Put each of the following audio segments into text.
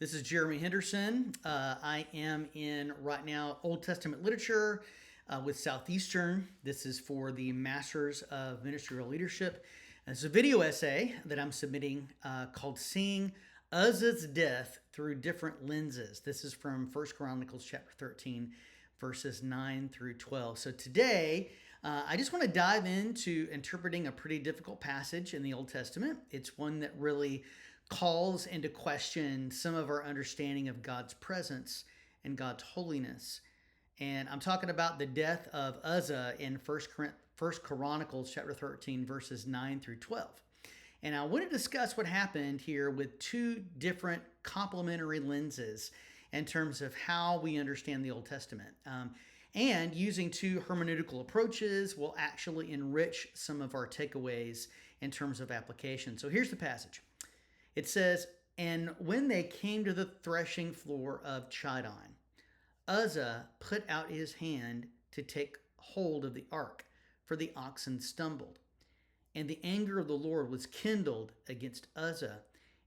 This is Jeremy Henderson. I am in right now Old Testament literature with Southeastern. This is for the Masters of Ministerial Leadership. And it's a video essay that I'm submitting called Seeing Uzzah's Death Through Different Lenses. This is from 1 Chronicles chapter 13, verses 9 through 12. So today, I just want to dive into interpreting a pretty difficult passage in the Old Testament. It's one that really calls into question some of our understanding of God's presence and God's holiness. And I'm talking about the death of Uzzah in 1 Chronicles chapter 13, verses 9 through 12. And I want to discuss what happened here with two different complementary lenses in terms of how we understand the Old Testament. And using two hermeneutical approaches will actually enrich some of our takeaways in terms of application. So here's the passage. It says, "And when they came to the threshing floor of Chidon, Uzzah put out his hand to take hold of the ark, for the oxen stumbled. And the anger of the Lord was kindled against Uzzah,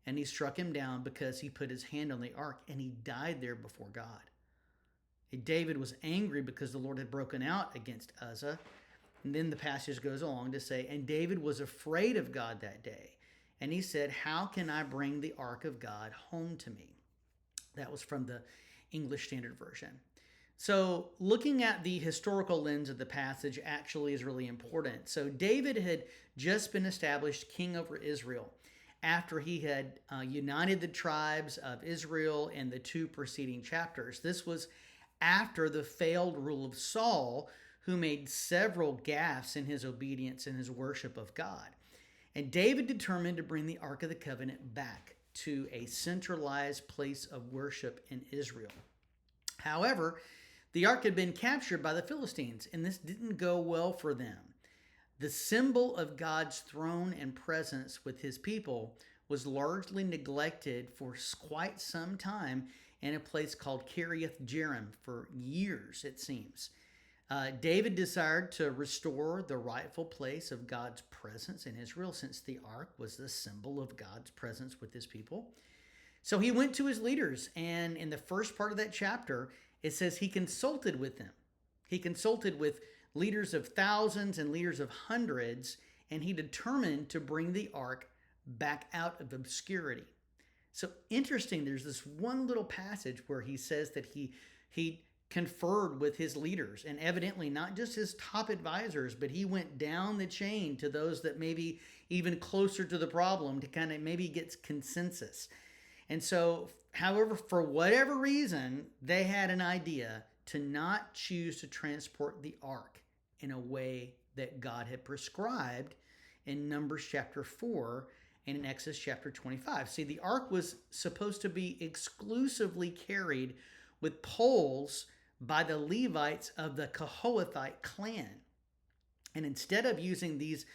and he struck him down because he put his hand on the ark, and he died there before God. And David was angry because the Lord had broken out against Uzzah." And then the passage goes along to say, "And David was afraid of God that day. And he said, 'How can I bring the ark of God home to me?'" That was from the English Standard Version. So looking at the historical lens of the passage actually is really important. So David had just been established king over Israel after he had united the tribes of Israel in the two preceding chapters. This was after the failed rule of Saul, who made several gaffes in his obedience and his worship of God. And David determined to bring the Ark of the Covenant back to a centralized place of worship in Israel. However, the Ark had been captured by the Philistines, and this didn't go well for them. The symbol of God's throne and presence with his people was largely neglected for quite some time in a place called Kiriath Jearim for years, it seems. David desired to restore the rightful place of God's presence in Israel, since the ark was the symbol of God's presence with his people. So he went to his leaders, and in the first part of that chapter, it says he consulted with them. He consulted with leaders of thousands and leaders of hundreds, and he determined to bring the ark back out of obscurity. So interesting, there's this one little passage where he says that he conferred with his leaders, and evidently not just his top advisors, but he went down the chain to those that maybe even closer to the problem to kind of maybe get consensus. And so, however, for whatever reason, they had an idea to not choose to transport the ark in a way that God had prescribed in Numbers chapter 4 and in Exodus chapter 25. See, the ark was supposed to be exclusively carried with poles by the Levites of the Kohathite clan. And instead of using these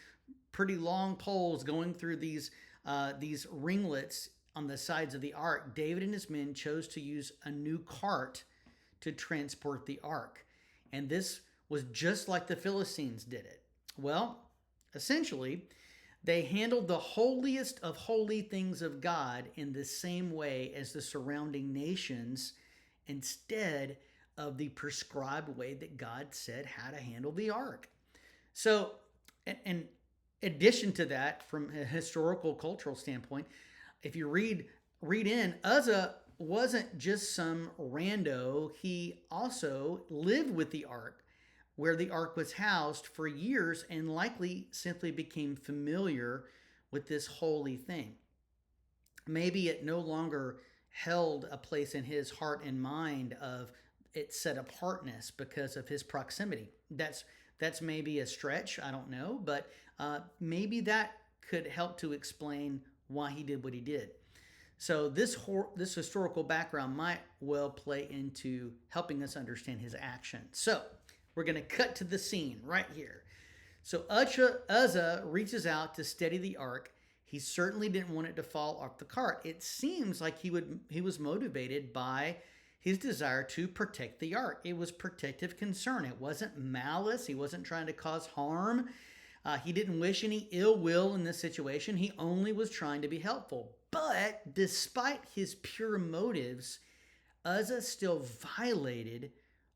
pretty long poles going through these ringlets on the sides of the ark, David and his men chose to use a new cart to transport the ark. And this was just like the Philistines did it. Well, essentially, they handled the holiest of holy things of God in the same way as the surrounding nations, instead of the prescribed way that God said how to handle the ark. So, in addition to that, from a historical cultural standpoint, if you read in, Uzzah wasn't just some rando. He also lived with the ark, where the ark was housed for years, and likely simply became familiar with this holy thing. Maybe it no longer held a place in his heart and mind of its set apartness because of his proximity. That's maybe a stretch, I don't know, but maybe that could help to explain why he did what he did. So this historical background might well play into helping us understand his action. So we're going to cut to the scene right here. So Uzzah reaches out to steady the ark. He certainly didn't want it to fall off the cart. It seems like he was motivated by his desire to protect the ark. It was protective concern. It wasn't malice. He wasn't trying to cause harm. He didn't wish any ill will in this situation. He only was trying to be helpful. But despite his pure motives, Uzzah still violated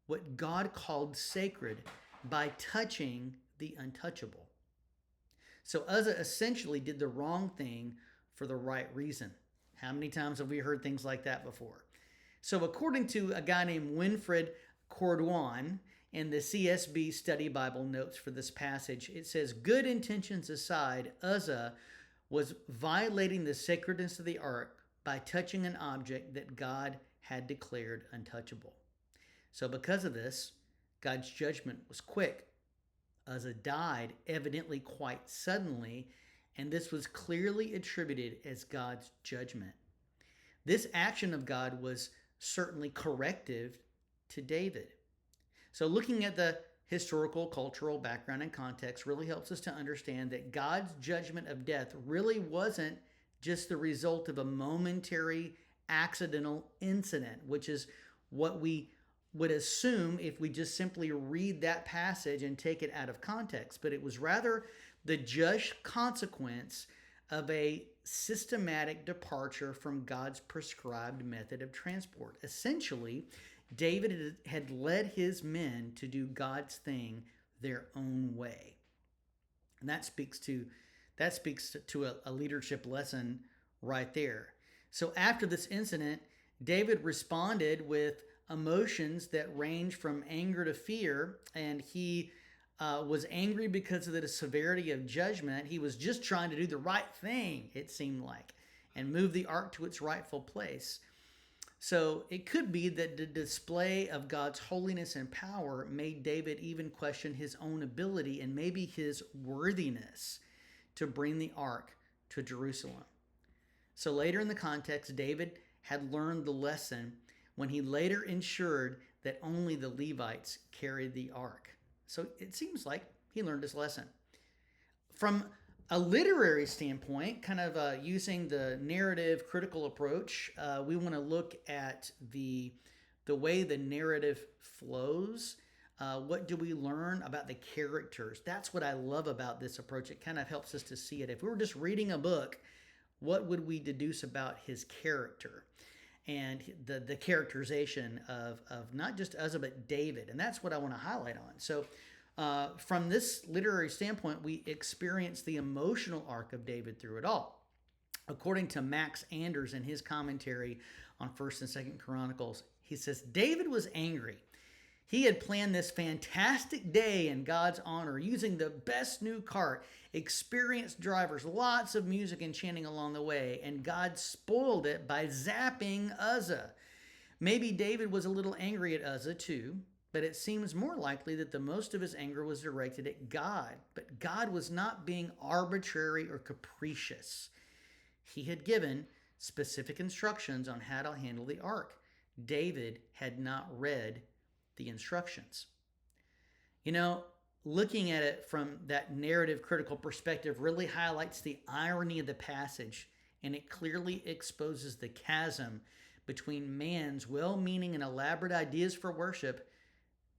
what God called sacred by touching the untouchable. So Uzzah essentially did the wrong thing for the right reason. How many times have we heard things like that before? So according to a guy named Winfred Corduan in the CSB Study Bible notes for this passage, it says, good intentions aside, Uzzah was violating the sacredness of the ark by touching an object that God had declared untouchable. So because of this, God's judgment was quick. Uzzah died, evidently quite suddenly, and this was clearly attributed as God's judgment. This action of God was certainly corrective to David. So looking at the historical, cultural background and context really helps us to understand that God's judgment of death really wasn't just the result of a momentary accidental incident, which is what we would assume if we just simply read that passage and take it out of context. But it was rather the just consequence of a systematic departure from God's prescribed method of transport. Essentially, David had led his men to do God's thing their own way. And that speaks to a leadership lesson right there. So after this incident, David responded with emotions that range from anger to fear, and he was angry because of the severity of judgment. He was just trying to do the right thing, it seemed like, and move the ark to its rightful place. So it could be that the display of God's holiness and power made David even question his own ability and maybe his worthiness to bring the ark to Jerusalem. So later in the context, David had learned the lesson when he later ensured that only the Levites carried the ark. So it seems like he learned his lesson. From a literary standpoint, kind of using the narrative critical approach, we want to look at the way the narrative flows. What do we learn about the characters? That's what I love about this approach. It kind of helps us to see it. If we were just reading a book, what would we deduce about his character? And the characterization of not just Uzzah, but David. And that's what I want to highlight on. So from this literary standpoint, we experience the emotional arc of David through it all. According to Max Anders in his commentary on 1st and 2nd Chronicles, he says, David was angry. He had planned this fantastic day in God's honor, using the best new cart, experienced drivers, lots of music and chanting along the way, and God spoiled it by zapping Uzzah. Maybe David was a little angry at Uzzah too, but it seems more likely that the most of his anger was directed at God. But God was not being arbitrary or capricious. He had given specific instructions on how to handle the ark. David had not read the instructions. You know, looking at it from that narrative critical perspective really highlights the irony of the passage, and it clearly exposes the chasm between man's well-meaning and elaborate ideas for worship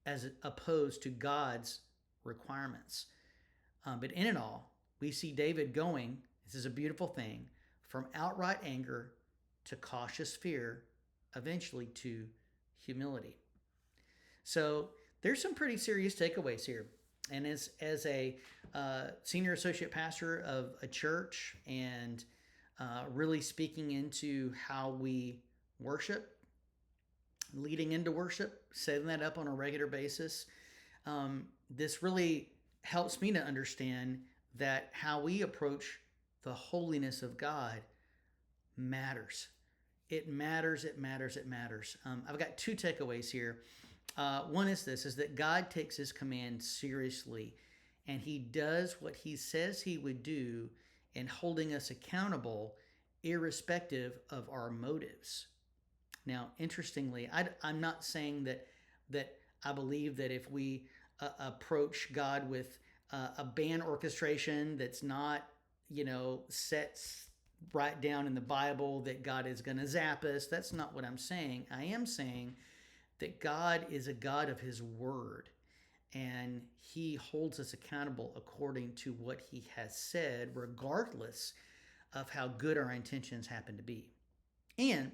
as opposed to God's requirements. But in it all, we see David going, this is a beautiful thing, from outright anger to cautious fear, eventually to humility. So there's some pretty serious takeaways here. And as a senior associate pastor of a church and really speaking into how we worship, leading into worship, setting that up on a regular basis, this really helps me to understand that how we approach the holiness of God matters. It matters, it matters, it matters. I've got two takeaways here. One is this, is that God takes his command seriously, and he does what he says he would do in holding us accountable irrespective of our motives. Now, interestingly, I'm not saying that I believe that if we approach God with a band orchestration that's not, set right down in the Bible, that God is going to zap us. That's not what I'm saying. I am saying that God is a God of his word. and he holds us accountable according to what he has said, regardless of how good our intentions happen to be. And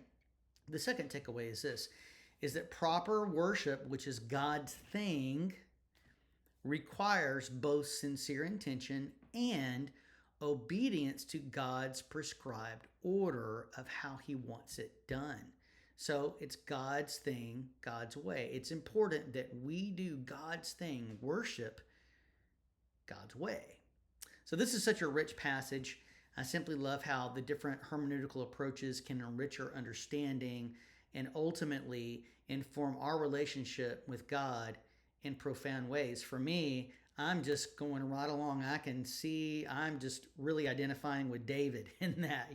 the second takeaway is this, is that proper worship, which is God's thing, requires both sincere intention and obedience to God's prescribed order of how he wants it done. So it's God's thing, God's way. It's important that we do God's thing, worship God's way. So this is such a rich passage. I simply love how the different hermeneutical approaches can enrich our understanding and ultimately inform our relationship with God in profound ways. For me, I'm just going right along. I can see, I'm just really identifying with David in that,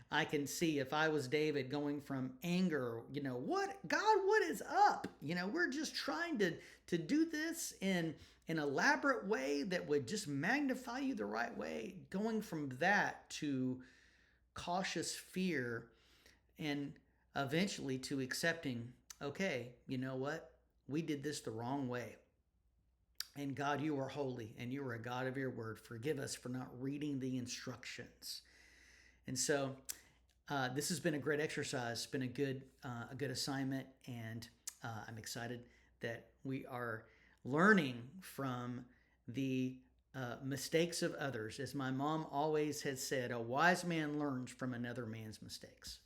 I can see if I was David going from anger, what, God, what is up? We're just trying to do this in an elaborate way that would just magnify you the right way, going from that to cautious fear and eventually to accepting, okay, you know what? We did this the wrong way. And God, you are holy and you are a God of your word. Forgive us for not reading the instructions. And so this has been a great exercise. It's been a good assignment, and I'm excited that we are learning from the mistakes of others. As my mom always has said, a wise man learns from another man's mistakes.